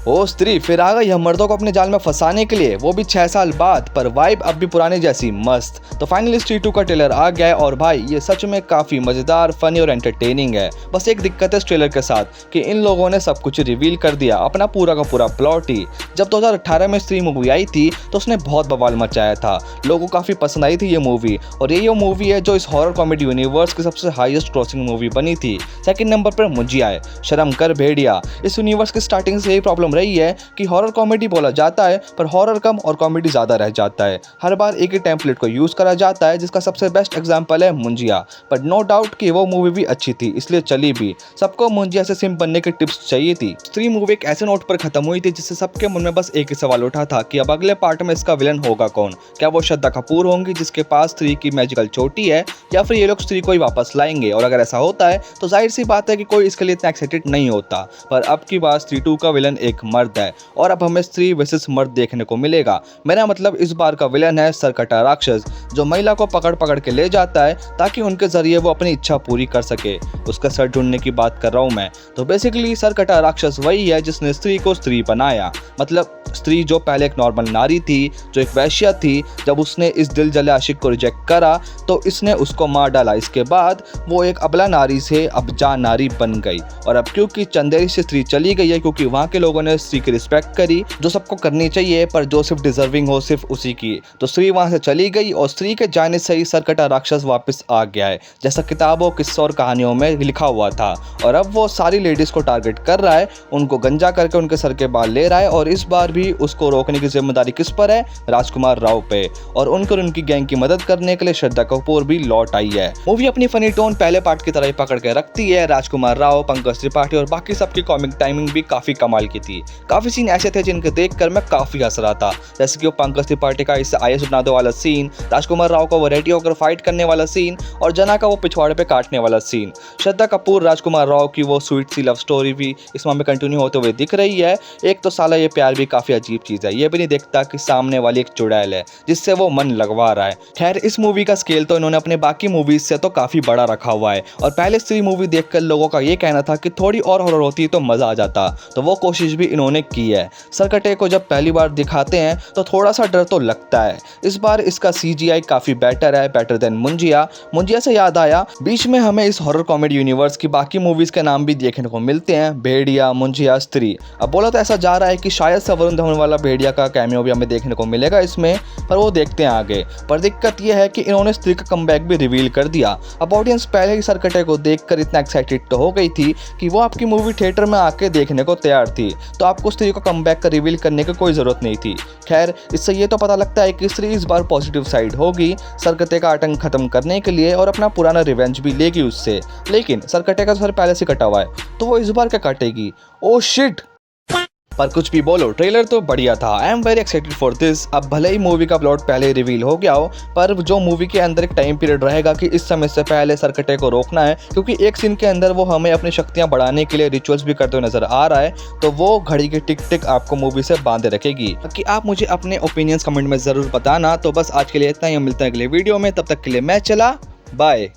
ओ स्त्री फिर आ गई हम मर्दों को अपने जाल में फंसाने के लिए, वो भी 6 साल बाद, पर वाइब अब भी पुराने जैसी मस्त। तो फाइनली स्त्री 2 का ट्रेलर आ गया है और भाई ये सच में काफी मजेदार, फनी और एंटरटेनिंग है। बस एक दिक्कत है इस ट्रेलर के साथ कि इन लोगों ने सब कुछ रिवील कर दिया, अपना पूरा का पूरा प्लॉट ही। जब 2018 में स्त्री मूवी आई थी तो उसने बहुत बवाल मचाया था, लोगों को काफी पसंद आई थी ये मूवी, और ये मूवी है जो इस हॉरर कॉमेडी यूनिवर्स की सबसे हाईएस्ट क्रॉसिंग मूवी बनी थी। सेकंड नंबर पर मुंजिया है, शर्म कर भेड़िया। इस यूनिवर्स की स्टार्टिंग से यही प्रॉब्लम रही है कि हॉरर कॉमेडी बोला जाता है पर हॉरर कम और कॉमेडी ज़्यादा रह जाता है। हर बार एक ही टेम्पलेट को यूज़ करा जाता है, जिसका सबसे बेस्ट एग्जांपल है मुंजिया। बट नो डाउट कि वो मूवी भी अच्छी थी, इसलिए चली भी। सबको मुंजिया से सिम बनने की टिप्स चाहिए थी। स्त्री मूवी एक ऐसे नोट पर खत्म हुई थी जिससे सबके मन में बस एक ही सवाल उठा था कि अब अगले पार्ट में इसका विलन होगा कौन। क्या वो श्रद्धा कपूर होंगी जिसके पास स्त्री की मैजिकल चोटी है, या फिर ये लोग स्त्री को ही वापस लाएंगे? और अगर ऐसा होता है तो जाहिर सी बात है कि कोई इसके लिए इतना एक्साइटेड नहीं होता। पर अब की बात स्त्री 2 का विलन एक मर्द है और अब हमें स्त्री वर्सेस मर्द देखने को मिलेगा। मेरा मतलब इस बार का विलन है सरकटा राक्षस, जो महिला को पकड़ पकड़ के ले जाता है ताकि उनके जरिए वो अपनी इच्छा पूरी कर सके। उसका सर ढूंढने की बात कर रहा हूँ मैं। तो बेसिकली सरकटा राक्षस वही है जिसने स्त्री को स्त्री बनाया। मतलब स्त्री जो पहले एक नॉर्मल नारी थी, जो एक वैश्या थी, जब उसने इस दिल जले आशिक को रिजेक्ट करा तो इसने उसको मार डाला। इसके बाद वो एक अबला नारी से अबजा नारी बन गई, और अब क्योंकि चंदेरी से स्त्री चली गई है क्योंकि वहाँ के लोगों ने स्त्री की रिस्पेक्ट करी, जो सबको करनी चाहिए, पर जो सिर्फ डिजर्विंग हो सिर्फ उसी की। तो स्त्री वहाँ से चली गई और स्त्री के जाने से ही सरकटा राक्षस वापस आ गया है, जैसा किताबों, किस्सों और कहानियों में लिखा हुआ था। और अब वो सारी लेडीज को टारगेट कर रहा है, उनको गंजा करके उनके सर के बाल ले रहा है, और इस बार भी उसको रोकने की जिम्मेदारी किस पर है? राजकुमार राव पे। और उनको उनकी गैंग की मदद करने के लिए श्रद्धा कपूर भी लौट आई है। मूवी अपनी फनी टोन पहले पार्ट की तरह ही पकड़ के रखती है। राजकुमार राव, पंकज त्रिपाठी और बाकी सबकी कॉमिक टाइमिंग भी काफी कमाल की थी। काफी सीन ऐसे थे जिनके देखकर मैं काफी हंस रहा था, जैसे कि वो पंकज त्रिपाठी का इससे आईएएस बना दो वाला सीन, राजकुमार राव का वो रेडी होकर फाइट करने वाला सीन, और जना का वो पिछवाड़े पे काटने वाला सीन। श्रद्धा कपूर राजकुमार राव की वो स्वीट सी लव स्टोरी भी इसमें हमें कंटिन्यू होते हुए दिख रही है। एक तो साला ये प्यार भी काफी अजीब चीज है, ये भी नहीं देखता कि सामने वाली एक चुड़ैल है जिससे वो मन लगवा रहा है। खैर इस मूवी का स्केल तो इन्होंने अपने बाकी मूवीज से तो काफी बड़ा रखा हुआ है, और पहले स्त्री मूवी देखकर लोगों का ये कहना था कि थोड़ी और हॉरर होती तो मजा आ जाता, तो वो कोशिश भी इन्होंने की है। सरकटे को जब पहली बार दिखाते हैं तो थोड़ा सा डर तो लगता है। इस बार इसका CGI काफी बेटर है, बेटर देन मुंजिया। मुंजिया से याद आया, बीच में हमें इस हॉरर कॉमेडी यूनिवर्स की बाकी मूवीज के नाम भी देखने को मिलते हैं, भेड़िया, मुंजिया, स्त्री। अब बोला तो ऐसा जा रहा है कि शायद से वरुण धवन वाला भेड़िया का कैमियो भी हमें देखने को मिलेगा इसमें, पर वो देखते हैं आगे। पर दिक्कत यह है कि इन्होंने स्त्री का कमबैक भी रिवील कर दिया। अब ऑडियंस पहले ही सरकटे को देखकर इतना एक्साइटेड तो हो गई थी कि वो आपकी मूवी थिएटर में आके देखने को तैयार थी, तो आपको स्त्री को कमबैक का रिवील करने की कोई जरूरत नहीं थी। खैर इससे ये तो पता लगता है कि स्त्री इस बार पॉजिटिव साइड होगी सरकटे का आतंक खत्म करने के लिए, और अपना पुराना रिवेंज भी लेगी उससे। लेकिन सरकटे का सर पहले से कटा हुआ है, तो वो इस बार क्या काटेगी? Oh shit. पर कुछ भी बोलो, ट्रेलर तो बढ़िया था। I am very excited for this. अब भले ही मूवी का प्लॉट पहले रिवील हो गया हो, पर जो मूवी के अंदर एक टाइम पीरियड रहेगा कि इस समय से पहले सरकटे को रोकना है, क्योंकि एक सीन के अंदर वो हमें अपनी शक्तियां बढ़ाने के लिए रिचुअल्स भी करते हुए नजर आ रहा है, तो वो घड़ी की टिक टिक आपको मूवी से बांधे रखेगी। कि आप मुझे अपने ओपिनियंस कमेंट में जरूर बताना। तो बस आज के लिए इतना ही, मिलते हैं अगले वीडियो में, तब तक के लिए मैं चला, बाय।